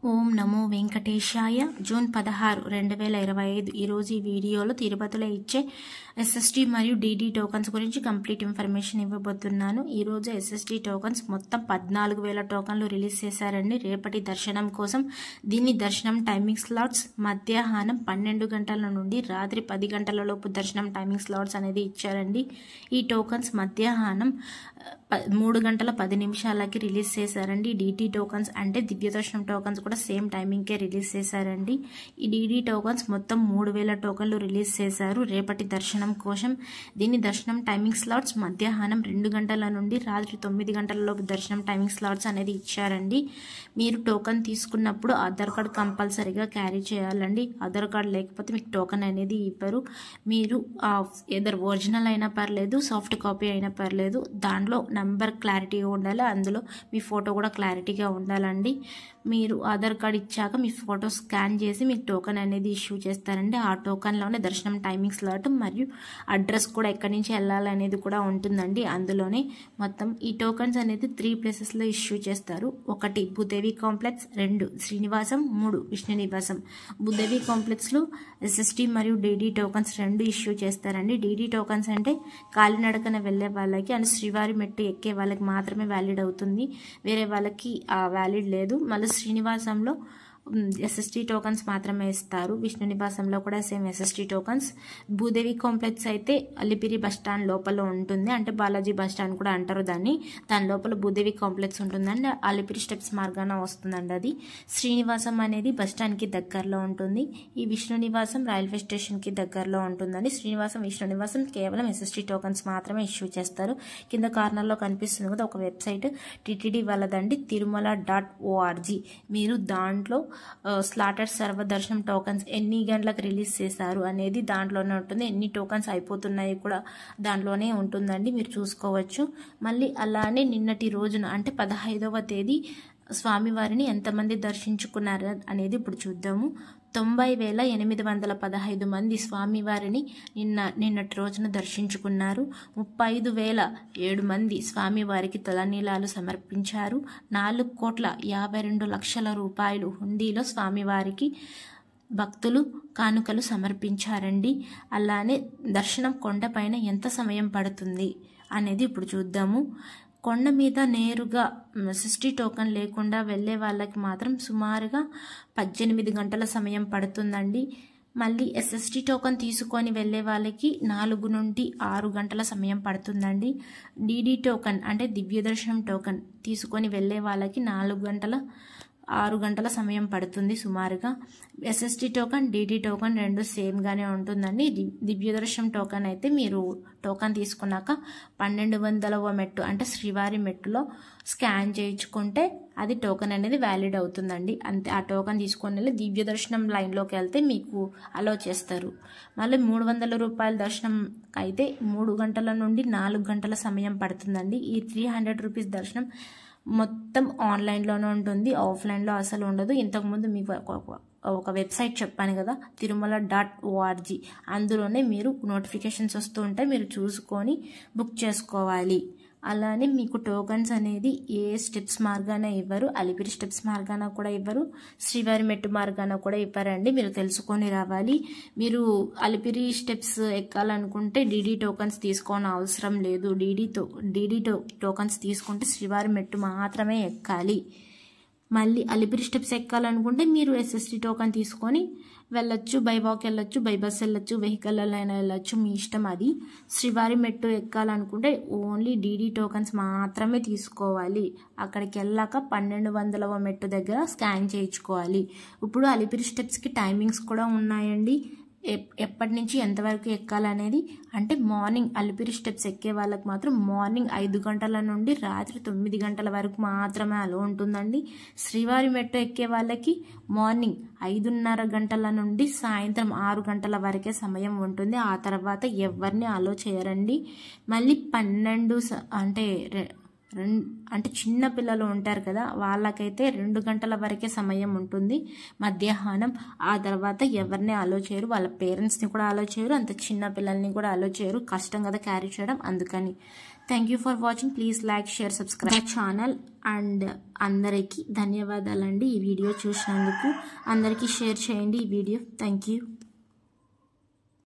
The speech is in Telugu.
ఓం నమో వెంకటేశాయ. జూన్ 16, 2025 ఈరోజు ఈ వీడియోలో తిరుపతిలో ఇచ్చే ఎస్ఎస్టీ మరియు డీడీ టోకన్స్ గురించి కంప్లీట్ ఇన్ఫర్మేషన్ ఇవ్వబోతున్నాను. ఈరోజు ఎస్ఎస్టీ టోకన్స్ మొత్తం 14,000 టోకన్లు రిలీజ్ చేశారండి రేపటి దర్శనం కోసం. దీని దర్శనం టైమింగ్ స్లాట్స్ మధ్యాహ్నం 12 గంటల నుండి రాత్రి 10 గంటల లోపు దర్శనం టైమింగ్ స్లాట్స్ అనేది ఇచ్చారండి. ఈ టోకన్స్ మధ్యాహ్నం 3 గంటల 10 నిమిషాలకి రిలీజ్ చేశారండి. డీడీ టోకన్స్ అంటే దివ్య దర్శనం టోకన్స్ కూడా సేమ్ టైమింగ్కే రిలీజ్ చేశారండి. ఈ డీడీ టోకన్స్ మొత్తం 3,000 టోకన్లు రిలీజ్ చేశారు రేపటి దర్శనం కోసం. దీని దర్శనం టైమింగ్ స్లాట్స్ మధ్యాహ్నం 2 గంటల నుండి రాత్రి 9 గంటల లోపు దర్శనం టైమింగ్ స్లాట్స్ అనేది ఇచ్చారండి. మీరు టోకన్ తీసుకున్నప్పుడు ఆధార్ కార్డ్ కంపల్సరీగా క్యారీ చేయాలండి. ఆధార్ కార్డ్ లేకపోతే మీకు టోకన్ అనేది ఇవ్వరు. మీరు ఏదర్ ఒరిజినల్ అయినా పర్లేదు, సాఫ్ట్ కాపీ అయినా పర్లేదు, దాంట్లో నంబర్ క్లారిటీగా ఉండాలి, అందులో మీ ఫోటో కూడా క్లారిటీగా ఉండాలండి. మీరు ఆధార్ కార్డ్ ఇచ్చాక మీ ఫోటో స్కాన్ చేసి మీకు టోకన్ అనేది ఇష్యూ చేస్తారండి. ఆ టోకన్లోనే దర్శనం టైమింగ్ స్లాట్ మరియు అడ్రస్ కూడా ఎక్కడి నుంచి వెళ్ళాలనేది కూడా ఉంటుందండి. అందులోనే మొత్తం ఈ టోకన్స్ అనేది 3 ప్లేసెస్లో ఇష్యూ చేస్తారు. 1 భూదేవి కాంప్లెక్స్, 2 శ్రీనివాసం, 3 విష్ణు నివాసం. భూదేవి కాంప్లెక్స్లో ఎస్ఎస్టీ మరియు డీడీ టోకన్స్ 2 ఇష్యూ చేస్తారండి. డీడీ టోకన్స్ అంటే కాలినడకన వెళ్లే వాళ్ళకి అండ్ శ్రీవారి మెట్టు ఎక్కే వాళ్ళకి మాత్రమే వ్యాలిడ్ అవుతుంది, వేరే వాళ్ళకి వ్యాలిడ్ లేదు. మళ్ళీ శ్రీనివాసంలో ఎస్ఎస్టీ టోకన్స్ మాత్రమే ఇస్తారు. విష్ణు నివాసంలో కూడా same SST tokens. Bhudevi complex అయితే అలిపిరి బస్టాండ్ లోపల ఉంటుంది, అంటే బాలాజీ బస్టాండ్ కూడా అంటారు దాన్ని. దాని లోపల భూదేవి కాంప్లెక్స్ ఉంటుందండి, అలిపిరి స్టెప్స్ మార్గాన వస్తుందండి అది. శ్రీనివాసం అనేది బస్టాండ్కి దగ్గరలో ఉంటుంది. ఈ విష్ణు నివాసం రైల్వే స్టేషన్కి దగ్గరలో ఉంటుందండి. శ్రీనివాసం, విష్ణు నివాసం కేవలం ఎస్ఎస్టీ టోకన్స్ మాత్రమే ఇష్యూ చేస్తారు. కింద కార్నర్లో కనిపిస్తుంది కదా ఒక వెబ్సైట్ టిటిడి వాళ్ళదండి, tirumala.org. మీరు దాంట్లో స్లాటెడ్ సర్వదర్శనం టోకన్స్ ఎన్ని గంటలకు రిలీజ్ చేశారు అనేది దాంట్లోనే ఉంటుంది. ఎన్ని టోకన్స్ అయిపోతున్నాయి కూడా దాంట్లోనే ఉంటుందండి, మీరు చూసుకోవచ్చు. మళ్ళీ అలానే నిన్నటి రోజున అంటే 15వ తేదీ స్వామివారిని ఎంతమంది దర్శించుకున్నారు అనేది ఇప్పుడు చూద్దాము. 90,815 మంది స్వామివారిని నిన్నటి రోజున దర్శించుకున్నారు. 35,007 మంది స్వామివారికి తలనీలాలు సమర్పించారు. 4,52,00,000 రూపాయలు హుండీలో స్వామివారికి భక్తులు కానుకలు సమర్పించారండి. అలానే దర్శనం కొండపైన ఎంత సమయం పడుతుంది అనేది ఇప్పుడు చూద్దాము. కొండ మీద నేరుగా ఎస్ఎస్టీ టోకన్ లేకుండా వెళ్ళే వాళ్ళకి మాత్రం సుమారుగా 18 గంటల సమయం పడుతుందండి. మళ్ళీ ఎస్ఎస్టీ టోకన్ తీసుకొని వెళ్ళే వాళ్ళకి 4 నుండి 6 గంటల సమయం పడుతుందండి. డీడీ టోకన్ అంటే దివ్య దర్శనం టోకన్ తీసుకొని వెళ్ళే వాళ్ళకి 6 గంటల సమయం పడుతుంది సుమారుగా. ఎస్ఎస్టీ టోకన్, డీడీ టోకన్ 2 సేమ్గానే ఉంటుందండి. దివ్య దర్శనం టోకన్ అయితే మీరు టోకన్ తీసుకున్నాక 1200వ మెట్టు అంటే శ్రీవారి మెట్టులో స్కాన్ చేయించుకుంటే అది టోకన్ అనేది వ్యాలిడ్ అవుతుందండి. అంతే, ఆ టోకన్ తీసుకొని వెళ్ళి దివ్య దర్శనం లైన్లోకి వెళ్తే మీకు అలో చేస్తారు. మళ్ళీ 300 రూపాయల దర్శనం అయితే 3 గంటల నుండి 4 గంటల సమయం పడుతుందండి. ఈ 300 రూపీస్ దర్శనం మొత్తం ఆన్లైన్లోనే ఉంటుంది, ఆఫ్లైన్లో అసలు ఉండదు. ఇంతకుముందు మీకు ఒక వెబ్సైట్ చెప్పాను కదా, tirumala.org, అందులోనే మీరు నోటిఫికేషన్స్ వస్తూ ఉంటాయి, మీరు చూసుకొని బుక్ చేసుకోవాలి. అలానే మీకు టోకన్స్ అనేది ఏ స్టెప్స్ మార్గాన ఇవ్వరు, అలిపిరి స్టెప్స్ మార్గాన కూడా ఇవ్వరు, శ్రీవారి మెట్టు మార్గాన కూడా ఇవ్వరండి, మీరు తెలుసుకొని రావాలి. మీరు అలిపిరి స్టెప్స్ ఎక్కాలనుకుంటే డీడీ టోకన్స్ తీసుకోని అవసరం లేదు. డీడీ టోకన్స్ తీసుకుంటే శ్రీవారి మెట్టు మాత్రమే ఎక్కాలి. మళ్ళీ అలిపిరి స్టెప్స్ ఎక్కాలనుకుంటే మీరు ఎస్ఎస్టీ టోకన్ తీసుకొని వెళ్ళొచ్చు, బై వాక్ వెళ్ళొచ్చు, బై బస్ వెళ్ళొచ్చు, వెహికల్లో అయినా వెళ్ళొచ్చు, మీ ఇష్టం అది. శ్రీవారి మెట్టు ఎక్కాలనుకుంటే ఓన్లీ డీడీ టోకన్స్ మాత్రమే తీసుకోవాలి. అక్కడికి వెళ్ళాక 1200వ మెట్టు దగ్గర స్కాన్ చేయించుకోవాలి. ఇప్పుడు అలిపిరి స్టెప్స్కి టైమింగ్స్ కూడా ఉన్నాయండి, ఎప్పటి నుంచి ఎంతవరకు ఎక్కాలనేది. అంటే మార్నింగ్ అలిపిరి స్టెప్స్ ఎక్కే వాళ్ళకి మాత్రం మార్నింగ్ 5 గంటల నుండి రాత్రి 9 గంటల వరకు మాత్రమే అలో ఉంటుందండి. శ్రీవారి మెట్టు ఎక్కే వాళ్ళకి మార్నింగ్ 5:30 గంటల నుండి సాయంత్రం 6 గంటల వరకే సమయం ఉంటుంది. ఆ తర్వాత ఎవరిని అలో చేయరండి. మళ్ళీ 12 అంటే చిన్న పిల్లలు ఉంటారు కదా, వాళ్ళకైతే 2 గంటల వరకే సమయం ఉంటుంది మధ్యాహ్నం. ఆ తర్వాత ఎవరిని అలో చేయరు, వాళ్ళ పేరెంట్స్ని కూడా అలో చేయరు, అంత చిన్న పిల్లల్ని కూడా అలో చేయరు, కష్టం కదా క్యారీ చేయడం, అందుకని. Thank you for watching. Please like, share, subscribe channel. And అందరికీ ధన్యవాదాలండి ఈ వీడియో చూసినందుకు. అందరికీ షేర్ చేయండి ఈ వీడియో. Thank you.